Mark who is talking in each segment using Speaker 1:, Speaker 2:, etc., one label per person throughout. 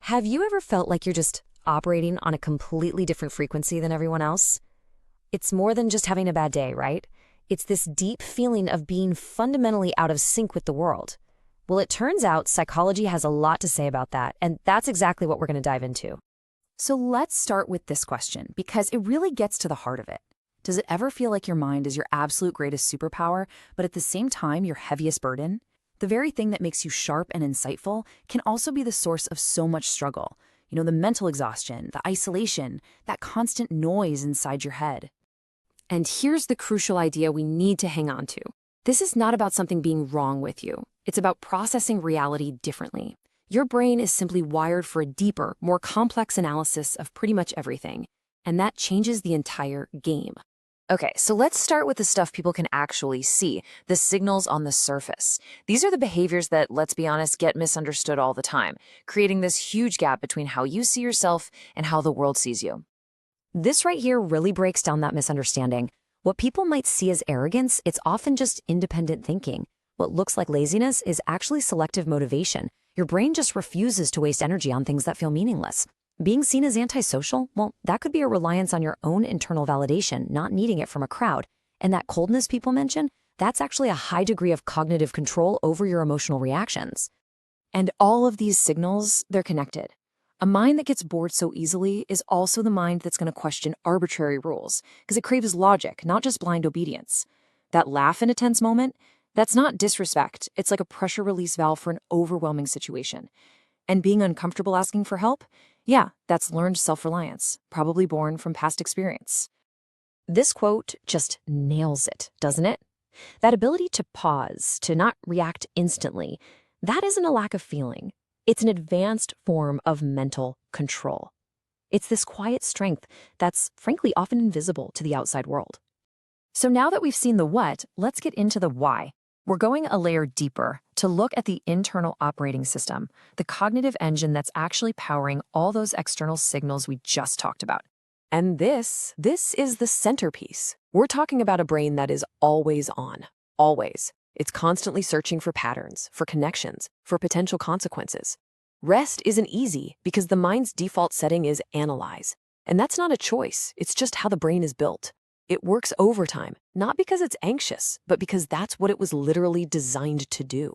Speaker 1: Have you ever felt like you're just operating on a completely different frequency than everyone else? It's more than just having a bad day, right? It's this deep feeling of being fundamentally out of sync with the world. Well, it turns out psychology has a lot to say about that, and that's exactly what we're going to dive into.
Speaker 2: So let's start with this question, because it really gets to the heart of it. Does it ever feel like your mind is your absolute greatest superpower, but at the same time your heaviest burden? The very thing that makes you sharp and insightful can also be the source of so much struggle. The mental exhaustion, the isolation, that constant noise inside your head.
Speaker 1: And here's the crucial idea we need to hang on to. This is not about something being wrong with you. It's about processing reality differently. Your brain is simply wired for a deeper, more complex analysis of pretty much everything, and that changes the entire game. Okay, so let's start with the stuff people can actually see, the signals on the surface. These are the behaviors that, let's be honest, get misunderstood all the time, creating this huge gap between how you see yourself and how the world sees you. This right here really breaks down that misunderstanding. What people might see as arrogance, it's often just independent thinking. What looks like laziness is actually selective motivation. Your brain just refuses to waste energy on things that feel meaningless. Being seen as antisocial, well, that could be a reliance on your own internal validation, not needing it from a crowd. And that coldness people mention, that's actually a high degree of cognitive control over your emotional reactions. And all of these signals, they're connected. A mind that gets bored so easily is also the mind that's going to question arbitrary rules, because it craves logic, not just blind obedience. That laugh in a tense moment, that's not disrespect. It's like a pressure release valve for an overwhelming situation. And being uncomfortable asking for help? Yeah, that's learned self-reliance, probably born from past experience. This quote just nails it, doesn't it? That ability to pause, to not react instantly, that isn't a lack of feeling. It's an advanced form of mental control. It's this quiet strength that's frankly often invisible to the outside world. So now that we've seen the what, let's get into the why. We're going a layer deeper to look at the internal operating system, the cognitive engine that's actually powering all those external signals we just talked about. And this is the centerpiece. We're talking about a brain that is always on, always. It's constantly searching for patterns, for connections, for potential consequences. Rest isn't easy because the mind's default setting is analyze. And that's not a choice, it's just how the brain is built. It works overtime, not because it's anxious, but because that's what it was literally designed to do.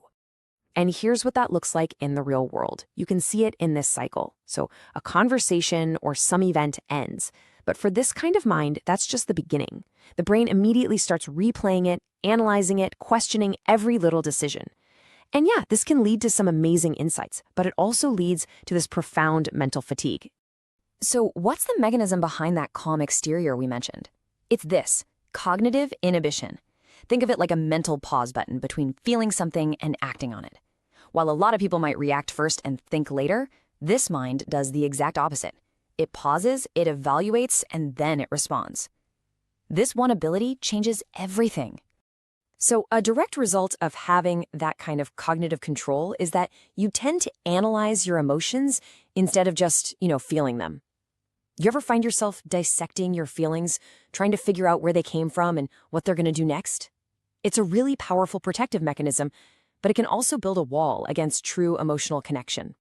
Speaker 1: And here's what that looks like in the real world. You can see it in this cycle. So a conversation or some event ends. But for this kind of mind, that's just the beginning. The brain immediately starts replaying it, analyzing it, questioning every little decision. And yeah, this can lead to some amazing insights, but it also leads to this profound mental fatigue. So what's the mechanism behind that calm exterior we mentioned? It's this, cognitive inhibition. Think of it like a mental pause button between feeling something and acting on it. While a lot of people might react first and think later, this mind does the exact opposite. It pauses, it evaluates, and then it responds. This one ability changes everything. So a direct result of having that kind of cognitive control is that you tend to analyze your emotions instead of just, feeling them. You ever find yourself dissecting your feelings, trying to figure out where they came from and what they're going to do next? It's a really powerful protective mechanism, but it can also build a wall against true emotional connection.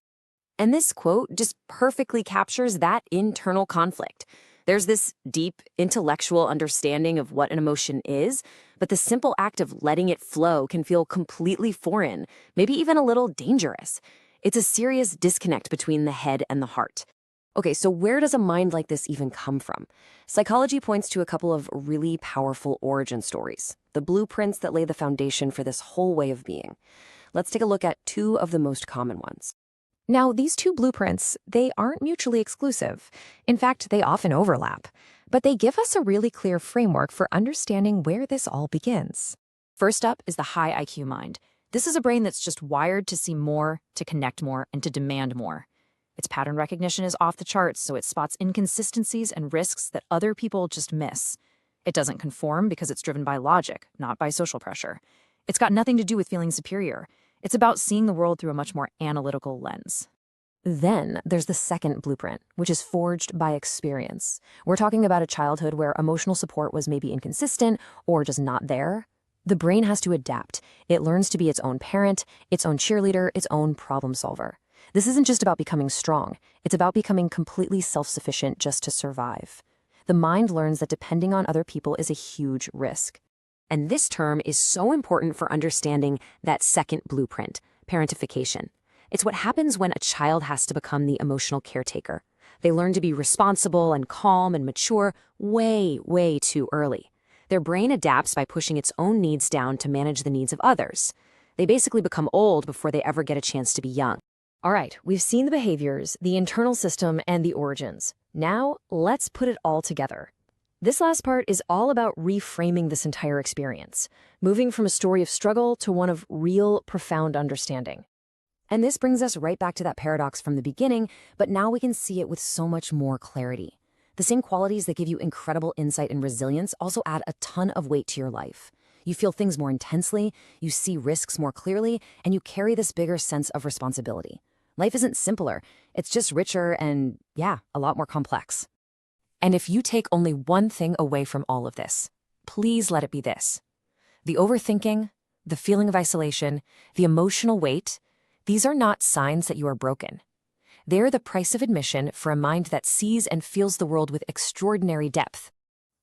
Speaker 1: And this quote just perfectly captures that internal conflict. There's this deep intellectual understanding of what an emotion is, but the simple act of letting it flow can feel completely foreign, maybe even a little dangerous. It's a serious disconnect between the head and the heart. Okay, so where does a mind like this even come from? Psychology points to a couple of really powerful origin stories, the blueprints that lay the foundation for this whole way of being. Let's take a look at two of the most common ones. Now, these two blueprints, they aren't mutually exclusive. In fact, they often overlap, but they give us a really clear framework for understanding where this all begins. First up is the high IQ mind. This is a brain that's just wired to see more, to connect more, and to demand more. Its pattern recognition is off the charts, so it spots inconsistencies and risks that other people just miss. It doesn't conform because it's driven by logic, not by social pressure. It's got nothing to do with feeling superior. It's about seeing the world through a much more analytical lens. Then there's the second blueprint, which is forged by experience. We're talking about a childhood where emotional support was maybe inconsistent or just not there. The brain has to adapt. It learns to be its own parent, its own cheerleader, its own problem solver.
Speaker 2: This isn't just about becoming strong. It's about becoming completely self-sufficient just to survive. The mind learns that depending on other people is a huge risk.
Speaker 1: And this term is so important for understanding that second blueprint, parentification. It's what happens when a child has to become the emotional caretaker. They learn to be responsible and calm and mature way, way too early. Their brain adapts by pushing its own needs down to manage the needs of others. They basically become old before they ever get a chance to be young.
Speaker 2: All right, we've seen the behaviors, the internal system, and the origins. Now, let's put it all together. This last part is all about reframing this entire experience, moving from a story of struggle to one of real, profound understanding. And this brings us right back to that paradox from the beginning, but now we can see it with so much more clarity. The same qualities that give you incredible insight and resilience also add a ton of weight to your life. You feel things more intensely, you see risks more clearly, and you carry this bigger sense of responsibility. Life isn't simpler, it's just richer and, yeah, a lot more complex.
Speaker 1: And if you take only one thing away from all of this, please let it be this. The overthinking, the feeling of isolation, the emotional weight, these are not signs that you are broken. They're the price of admission for a mind that sees and feels the world with extraordinary depth.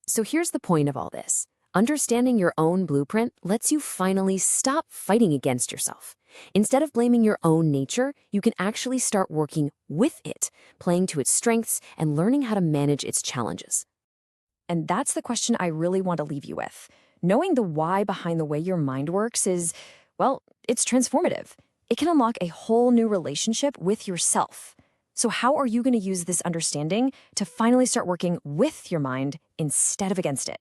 Speaker 1: So here's the point of all this. Understanding your own blueprint lets you finally stop fighting against yourself. Instead of blaming your own nature, you can actually start working with it, playing to its strengths and learning how to manage its challenges.
Speaker 2: And that's the question I really want to leave you with. Knowing the why behind the way your mind works is, well, it's transformative. It can unlock a whole new relationship with yourself. So how are you going to use this understanding to finally start working with your mind instead of against it?